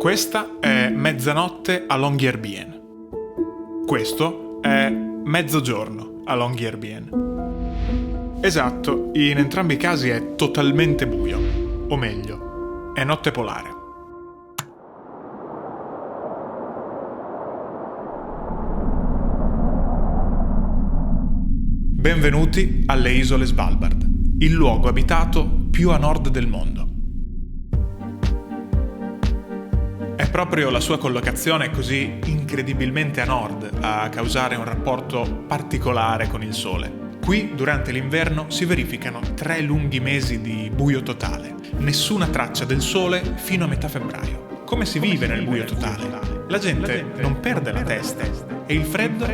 Questa è mezzanotte a Longyearbyen. Questo è mezzogiorno a Longyearbyen. Esatto, in entrambi i casi è totalmente buio, o meglio, è notte polare. Benvenuti alle isole Svalbard, il luogo abitato più a nord del mondo. È proprio la sua collocazione così incredibilmente a nord a causare un rapporto particolare con il Sole. Qui, durante l'inverno, si verificano 3 lunghi mesi di buio totale. Nessuna traccia del Sole fino a metà febbraio. Come si vive nel buio totale? La gente non perde la testa. E il freddo?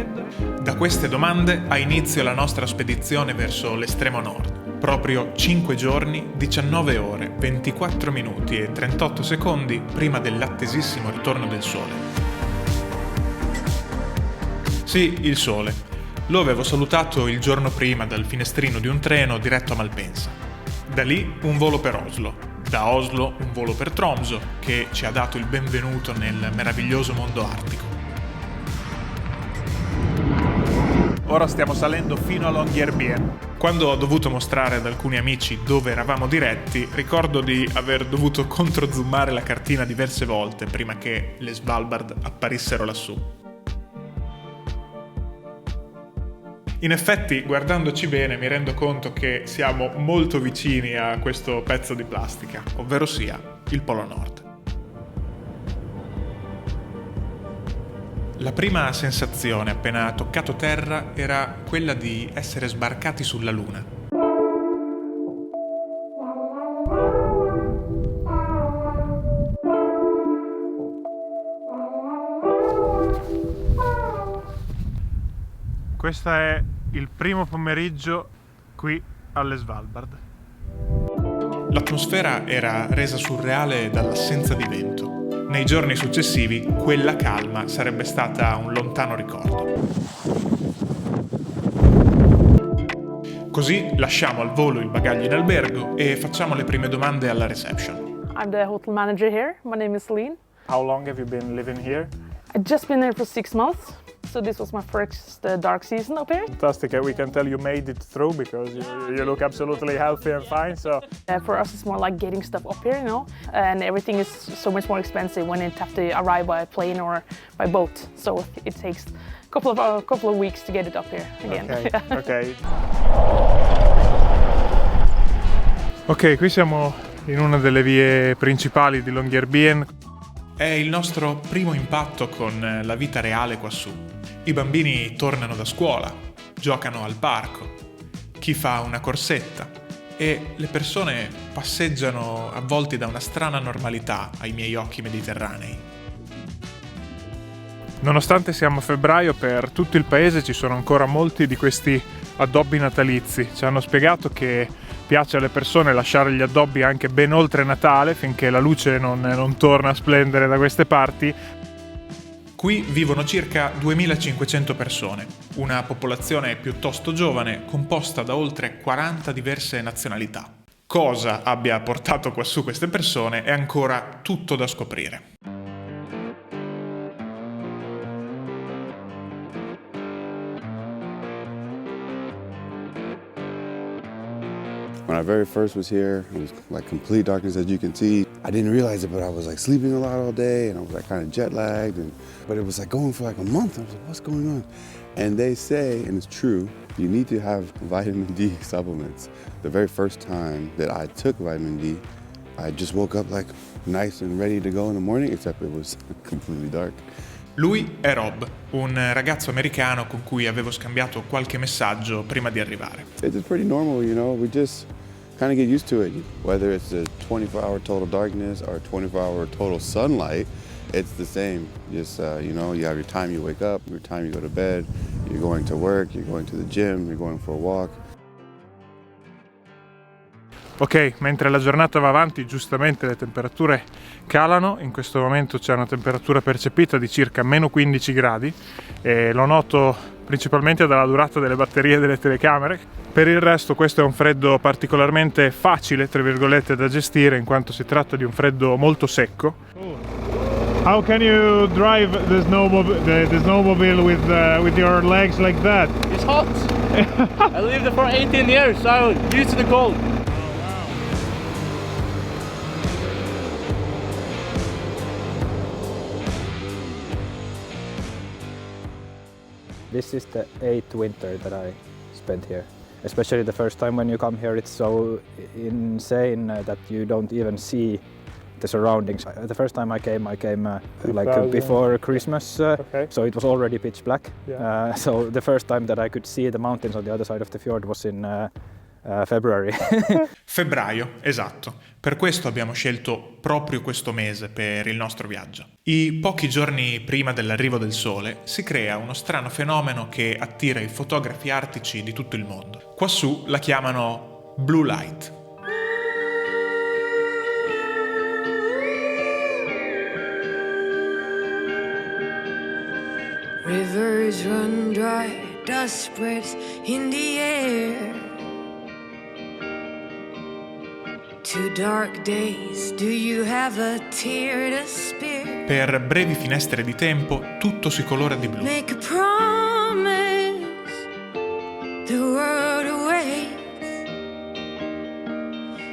Da queste domande ha inizio la nostra spedizione verso l'estremo nord. Proprio 5 giorni, 19 ore, 24 minuti e 38 secondi prima dell'attesissimo ritorno del Sole. Sì, il Sole. Lo avevo salutato il giorno prima dal finestrino di un treno diretto a Malpensa. Da lì un volo per Oslo. Da Oslo un volo per Tromsø, che ci ha dato il benvenuto nel meraviglioso mondo artico. Ora stiamo salendo fino a Longyearbyen. Quando ho dovuto mostrare ad alcuni amici dove eravamo diretti, ricordo di aver dovuto controzoomare la cartina diverse volte prima che le Svalbard apparissero lassù. In effetti, guardandoci bene, mi rendo conto che siamo molto vicini a questo pezzo di plastica, ovvero sia il Polo Nord. La prima sensazione appena toccato terra era quella di essere sbarcati sulla Luna. Questo è il primo pomeriggio qui alle Svalbard. L'atmosfera era resa surreale dall'assenza di vento. Nei giorni successivi, quella calma sarebbe stata un lontano ricordo. Così lasciamo al volo il bagaglio in albergo e facciamo le prime domande alla reception. I'm the hotel manager here. My name is Celine. How long have you been living here? I've just been here for 6 months. So this was my first dark season up here. Fantastic. We can tell you made it through because you look absolutely healthy and fine. So For us, it's more like getting stuff up here, you know, and everything is so much more expensive when it have to arrive by plane or by boat. So it takes a couple of weeks to get it up here again. Ok. Ok, qui siamo in una delle vie principali di Longyearbyen. È il nostro primo impatto con la vita reale quassù. I bambini tornano da scuola, giocano al parco, chi fa una corsetta e le persone passeggiano avvolti da una strana normalità ai miei occhi mediterranei. Nonostante siamo a febbraio, per tutto il paese ci sono ancora molti di questi addobbi natalizi. Ci hanno spiegato che piace alle persone lasciare gli addobbi anche ben oltre Natale, finché la luce non torna a splendere da queste parti. Qui vivono circa 2500 persone, una popolazione piuttosto giovane composta da oltre 40 diverse nazionalità. Cosa abbia portato quassù queste persone è ancora tutto da scoprire. When I very first was here, it was like complete darkness, as you can see. I didn't realize it, but I was like sleeping a lot all day, and I was like kind of jet lagged. But it was like going for like a month. I was like, what's going on? And they say, and it's true, you need to have vitamin D supplements. The very first time that I took vitamin D, I just woke up like nice and ready to go in the morning, except it was completely dark. Lui è Rob, un ragazzo americano con cui avevo scambiato qualche messaggio prima di arrivare. It's pretty normal, you know, we just kind of get used to it. Whether it's a 24-hour total darkness or 24-hour total sunlight, it's the same. Just, you know, you have your time you wake up, your time you go to bed, you're going to work, you're going to the gym, you're going for a walk. Ok, mentre la giornata va avanti, giustamente le temperature calano. In questo momento c'è una temperatura percepita di circa meno 15 gradi e lo noto principalmente dalla durata delle batterie delle telecamere. Per il resto questo è un freddo particolarmente facile, tra virgolette, da gestire, in quanto si tratta di un freddo molto secco. How can you drive the snowmobile with your legs like that? It's hot. I lived there for 18 years, so I'm used to the cold. This is the 8th winter that I spent here. Especially the first time when you come here, it's so insane that you don't even see the surroundings. The first time I came like before Christmas, Okay. so it was already pitch black. Yeah. So the first time that I could see the mountains on the other side of the fjord was in February. Febbraio, esatto. Per questo abbiamo scelto proprio questo mese per il nostro viaggio. I pochi giorni prima dell'arrivo del sole si crea uno strano fenomeno che attira i fotografi artici di tutto il mondo. Quassù la chiamano blue light. Rivers run dry, dust spreads in the air. 2 dark days, do you have a tear to spare? Per brevi finestre di tempo tutto si colora di blu. Make a promise, the world awaits.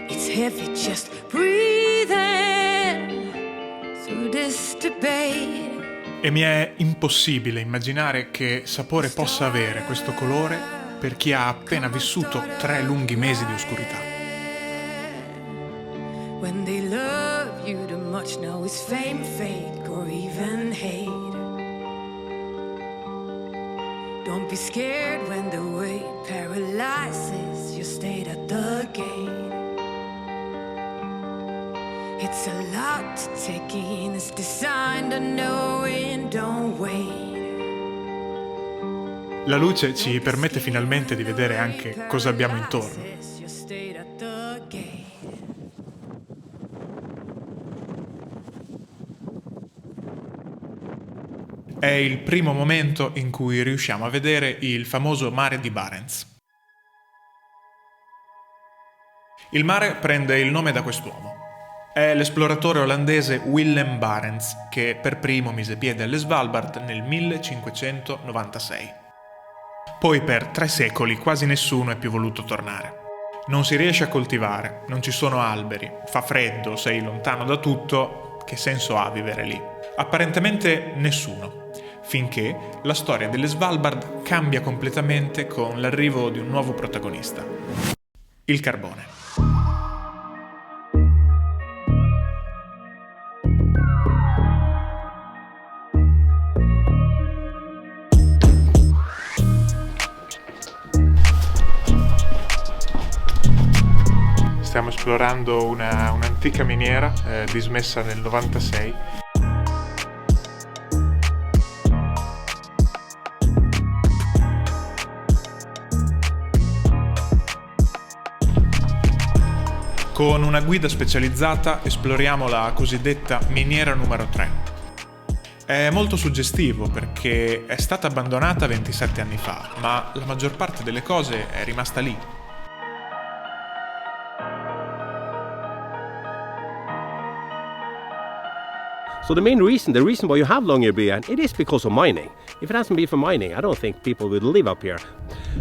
It's heavy just breathing through this debate. E mi è impossibile immaginare che sapore possa avere questo colore per chi ha appena vissuto 3 lunghi mesi di oscurità. When they love you too much, now it's fame, fake, or even hate. Don't be scared when the weight paralyzes your state at the gate. It's a lot to take in, it's designed to know it, don't wait. La luce ci permette finalmente di vedere anche cosa abbiamo intorno. Your state at the gate. È il primo momento in cui riusciamo a vedere il famoso mare di Barents. Il mare prende il nome da quest'uomo. È l'esploratore olandese Willem Barents che per primo mise piede alle Svalbard nel 1596. Poi per 3 secoli quasi nessuno è più voluto tornare. Non si riesce a coltivare, non ci sono alberi, fa freddo, sei lontano da tutto, che senso ha vivere lì? Apparentemente nessuno, finché la storia delle Svalbard cambia completamente con l'arrivo di un nuovo protagonista, il carbone. Stiamo esplorando un'antica miniera dismessa nel 96. Con una guida specializzata esploriamo la cosiddetta miniera numero 3. È molto suggestivo perché è stata abbandonata 27 anni fa, ma la maggior parte delle cose è rimasta lì. So the reason why you have Longyearbyen, it is because of mining. If it hasn't been for mining, I don't think people would live up here.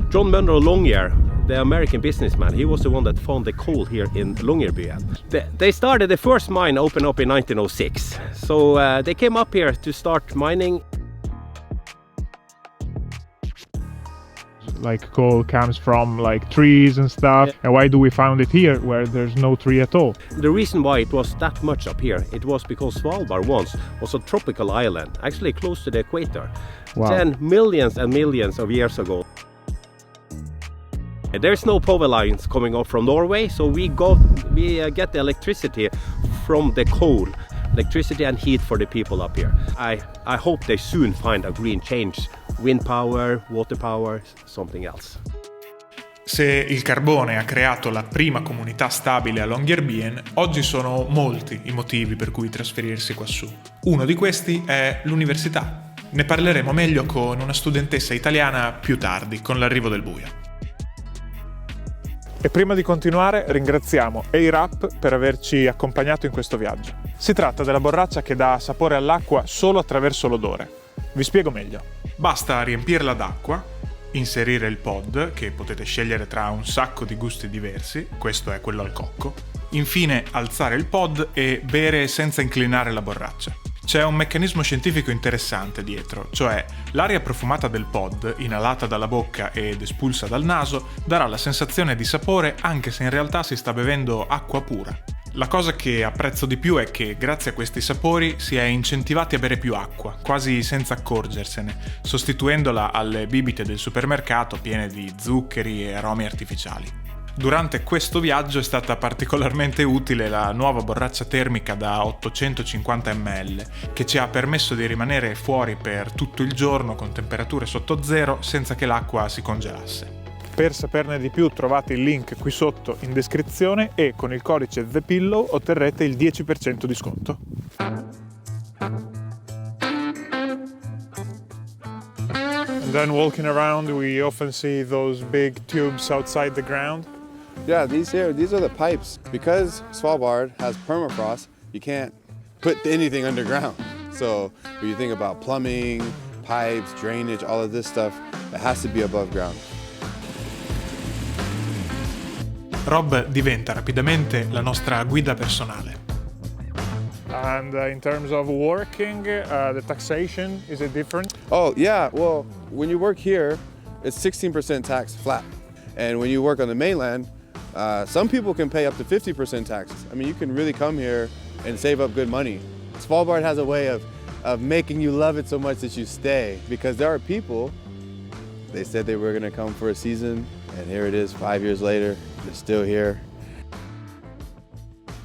John Munro Longyear, the American businessman, he was the one that found the coal here in Longyearbyen. They started the first mine open up in 1906. So they came up here to start mining. Like coal comes from like trees and stuff. Yeah. And why do we find it here where there's no tree at all? The reason why it was that much up here, it was because Svalbard once was a tropical island, actually close to the equator. Wow. 10 millions and millions of years ago. There's no power lines coming up from Norway, so we get the electricity from the coal. Electricity and heat for the people up here. I hope they soon find a green change. Wind power, water power, something else. Se il carbone ha creato la prima comunità stabile a Longyearbyen, oggi sono molti i motivi per cui trasferirsi quassù. Uno di questi è l'università. Ne parleremo meglio con una studentessa italiana più tardi, con l'arrivo del buio. E prima di continuare ringraziamo A-Rap per averci accompagnato in questo viaggio. Si tratta della borraccia che dà sapore all'acqua solo attraverso l'odore. Vi spiego meglio. Basta riempirla d'acqua, inserire il pod, che potete scegliere tra un sacco di gusti diversi, questo è quello al cocco, infine alzare il pod e bere senza inclinare la borraccia. C'è un meccanismo scientifico interessante dietro, cioè l'aria profumata del pod, inalata dalla bocca ed espulsa dal naso, darà la sensazione di sapore anche se in realtà si sta bevendo acqua pura. La cosa che apprezzo di più è che grazie a questi sapori si è incentivati a bere più acqua, quasi senza accorgersene, sostituendola alle bibite del supermercato piene di zuccheri e aromi artificiali. Durante questo viaggio è stata particolarmente utile la nuova borraccia termica da 850 ml, che ci ha permesso di rimanere fuori per tutto il giorno con temperature sotto zero senza che l'acqua si congelasse. Per saperne di più trovate il link qui sotto in descrizione e con il codice THEPILLOW otterrete il 10% di sconto. And then walking around we often see those big tubes outside the ground. Yeah, these are the pipes. Because Svalbard has permafrost, you can't put anything underground. So when you think about plumbing, pipes, drainage, all of this stuff, it has to be above ground. Rob diventa rapidamente la nostra guida personale. And in terms of working, the taxation, is it different? Oh, yeah, well, when you work here, it's 16% tax flat. And when you work on the mainland, some people can pay up to 50% taxes. I mean, you can really come here and save up good money. Svalbard has a way of making you love it so much that you stay, because there are people, they said they were going to come for a season, and here it is 5 years later, they're still here.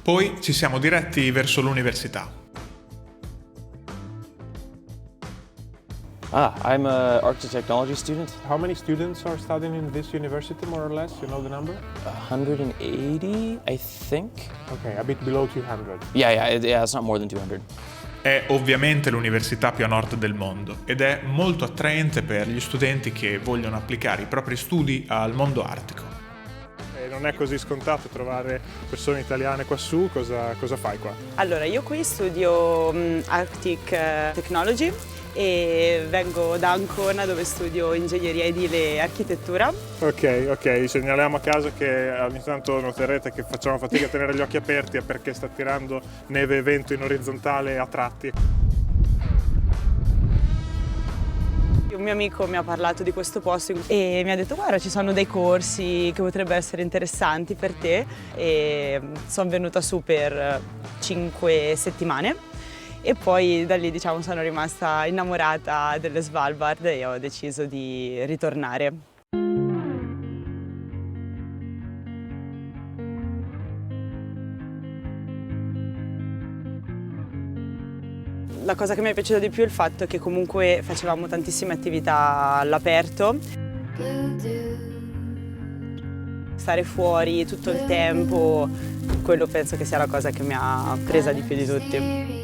Poi ci siamo diretti verso l'università. I'm an architecture technology student. How many students are studying in this university, more or less? You know the number? 180, I think. Okay, a bit below 200. Yeah, it's not more than 200. È ovviamente l'università più a nord del mondo ed è molto attraente per gli studenti che vogliono applicare i propri studi al mondo artico. Non è così scontato trovare persone italiane qua su, cosa fai qua? Allora, io qui studio Arctic Technology e vengo da Ancona dove studio ingegneria edile e architettura. Ok, segnaliamo a casa che ogni tanto noterete che facciamo fatica a tenere gli occhi aperti perché sta tirando neve e vento in orizzontale a tratti. Un mio amico mi ha parlato di questo posto e mi ha detto guarda ci sono dei corsi che potrebbero essere interessanti per te e sono venuta su per 5 settimane e poi da lì diciamo sono rimasta innamorata delle Svalbard e ho deciso di ritornare. La cosa che mi è piaciuta di più è il fatto che comunque facevamo tantissime attività all'aperto. Stare fuori tutto il tempo, quello penso che sia la cosa che mi ha presa di più di tutti.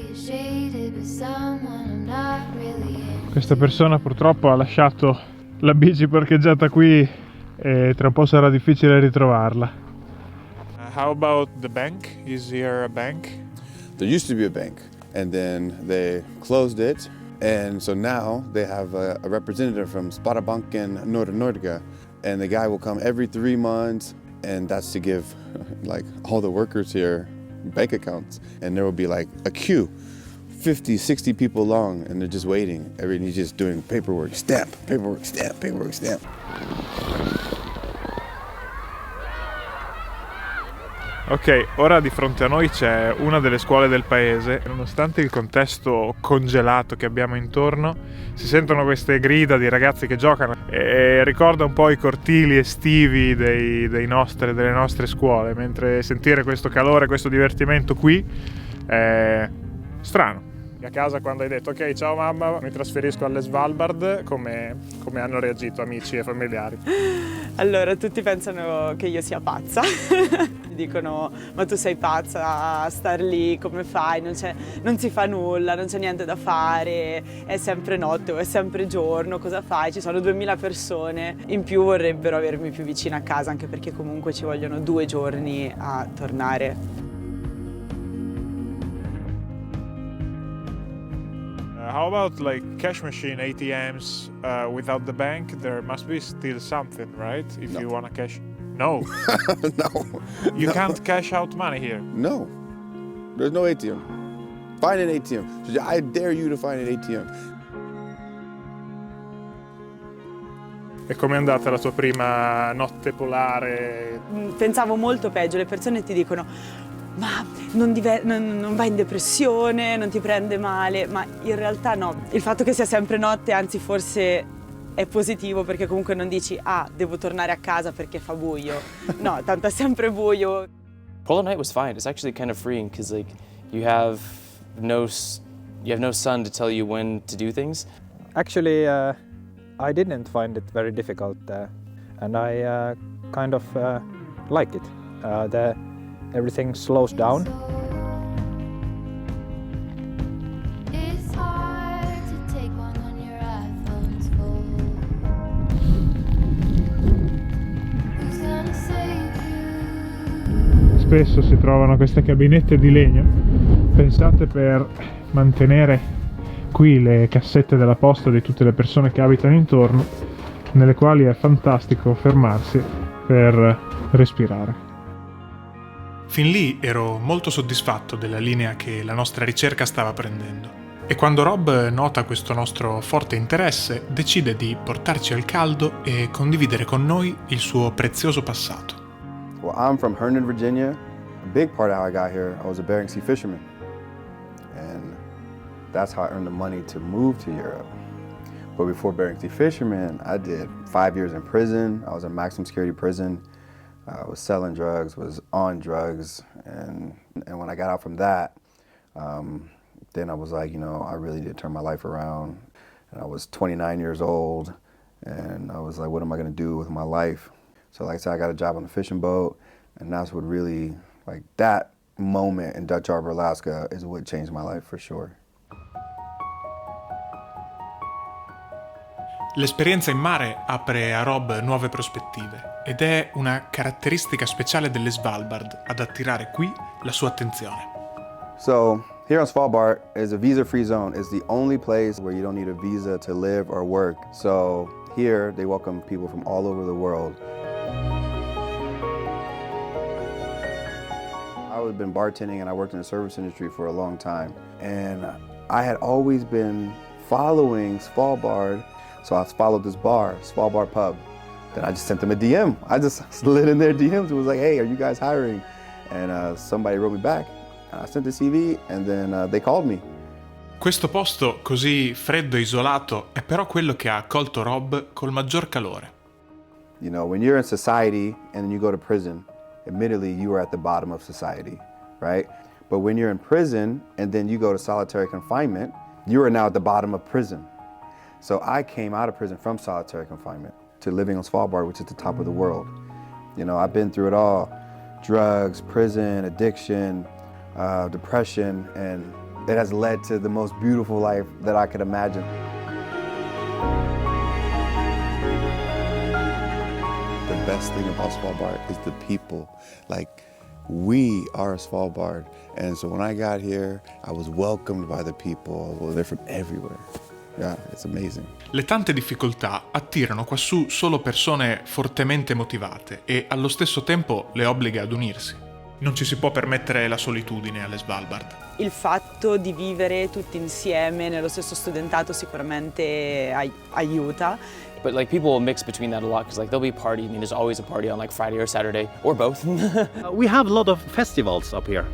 Questa persona purtroppo ha lasciato la bici parcheggiata qui e tra un po' sarà difficile ritrovarla. How about the bank? Is here a bank? There used to be a bank. And then they closed it, and so now they have a representative from Sparabanken Nordica, and the guy will come every 3 months, and that's to give like all the workers here bank accounts, and there will be like a queue, 50, 60 people long, and they're just waiting. Everybody's just doing paperwork, stamp, paperwork, stamp, paperwork, stamp. Ok, ora di fronte a noi c'è una delle scuole del paese. Nonostante il contesto congelato che abbiamo intorno, si sentono queste grida di ragazzi che giocano e ricorda un po' i cortili estivi delle nostre scuole, mentre sentire questo calore, questo divertimento qui è strano. A casa quando hai detto ok ciao mamma mi trasferisco alle Svalbard, come hanno reagito amici e familiari? Allora tutti pensano che io sia pazza. dicono ma tu sei pazza a star lì, come fai? Non si fa nulla, non c'è niente da fare, è sempre notte o è sempre giorno, cosa fai? Ci sono 2000 persone, in più vorrebbero avermi più vicino a casa, anche perché comunque ci vogliono 2 giorni a tornare. How about like cash machine ATMs without the bank? There must be still something, right? If you want to cash. No. No. You can't cash out money here. No. There's no ATM. Find an ATM. I dare you to find an ATM. E com'è andata la tua prima notte polare? Pensavo molto peggio, le persone ti dicono ma non vai in depressione, non ti prende male, ma in realtà no. Il fatto che sia sempre notte, anzi forse è positivo, perché comunque non dici devo tornare a casa perché fa buio. No, tanto è sempre buio. Polar night was fine. It's actually kind of freeing because like you have no sun to tell you when to do things. Actually, I didn't find it very difficult, and I kind of like it. Everything slows down. It's hard to take one when your iPhone's full. Who's gonna save you? Spesso si trovano queste cabinette di legno pensate per mantenere qui le cassette della posta di tutte le persone che abitano intorno, nelle quali è fantastico fermarsi per respirare. Fin lì ero molto soddisfatto della linea che la nostra ricerca stava prendendo. E quando Rob nota questo nostro forte interesse, decide di portarci al caldo e condividere con noi il suo prezioso passato. Well, I'm from Herndon, Virginia. A big part of how I got here, I was a Bering Sea fisherman. And that's how I earned the money to move to Europe. But before Bering Sea fisherman, I did 5 years in prison. I was in maximum security prison. I was selling drugs, was on drugs, and when I got out from that, then I was like, I really did turn my life around. And I was 29 years old, and I was like, what am I gonna do with my life? So like I said, I got a job on the fishing boat, and that's what really, like that moment in Dutch Harbor, Alaska is what changed my life for sure. L'esperienza in mare apre a Rob nuove prospettive ed è una caratteristica speciale delle Svalbard ad attirare qui la sua attenzione. So here on Svalbard is a visa-free zone. It's the only place where you don't need a visa to live or work. So here they welcome people from all over the world. I've been bartending and I worked in the service industry for a long time. And I had always been following Svalbard. So I followed this bar, Svalbard Pub. Then I just sent them a DM. I just slid in their DMs and was like, hey, are you guys hiring? And somebody wrote me back. And I sent the CV and then they called me. Questo posto così freddo e isolato è però quello che ha accolto Rob col maggior calore. You know, when you're in society and then you go to prison, admittedly you are at the bottom of society, right? But when you're in prison and then you go to solitary confinement, you are now at the bottom of prison. So I came out of prison from solitary confinement to living on Svalbard, which is the top of the world. You know, I've been through it all. Drugs, prison, addiction, depression, and it has led to the most beautiful life that I could imagine. The best thing about Svalbard is the people. Like, we are Svalbard. And so when I got here, I was welcomed by the people. Well, they're from everywhere. Yeah, it's amazing. Le tante difficoltà attirano quassù solo persone fortemente motivate e allo stesso tempo le obbliga ad unirsi. Non ci si può permettere la solitudine alle Svalbard. Il fatto di vivere tutti insieme nello stesso studentato sicuramente aiuta. But like people will mix between that a lot because like there'll be a party. I mean, there's always a party on like Friday or Saturday or both. We have a lot of festivals up here.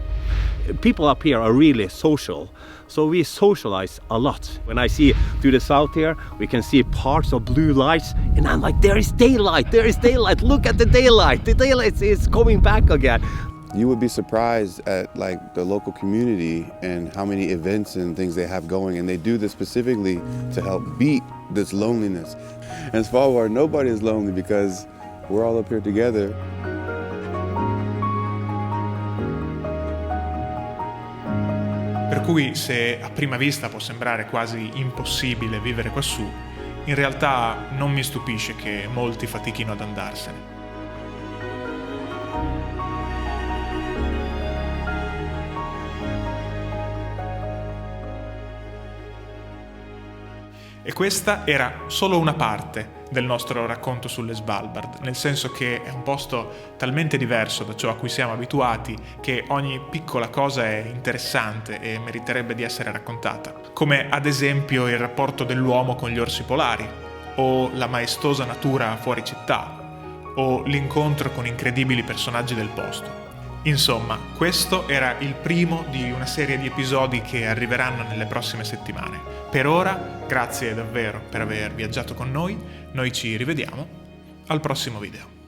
People up here are really social, so we socialize a lot. When I see to the south here, we can see parts of blue lights, and I'm like, there is daylight, look at the daylight is coming back again. You would be surprised at like the local community and how many events and things they have going, and they do this specifically to help beat this loneliness. And Svalbard, nobody is lonely because we're all up here together. Per cui se a prima vista può sembrare quasi impossibile vivere quassù, in realtà non mi stupisce che molti fatichino ad andarsene. E questa era solo una parte del nostro racconto sulle Svalbard, nel senso che è un posto talmente diverso da ciò a cui siamo abituati che ogni piccola cosa è interessante e meriterebbe di essere raccontata, come ad esempio il rapporto dell'uomo con gli orsi polari, o la maestosa natura fuori città, o l'incontro con incredibili personaggi del posto. Insomma, questo era il primo di una serie di episodi che arriveranno nelle prossime settimane. Per ora, grazie davvero per aver viaggiato con noi ci rivediamo al prossimo video.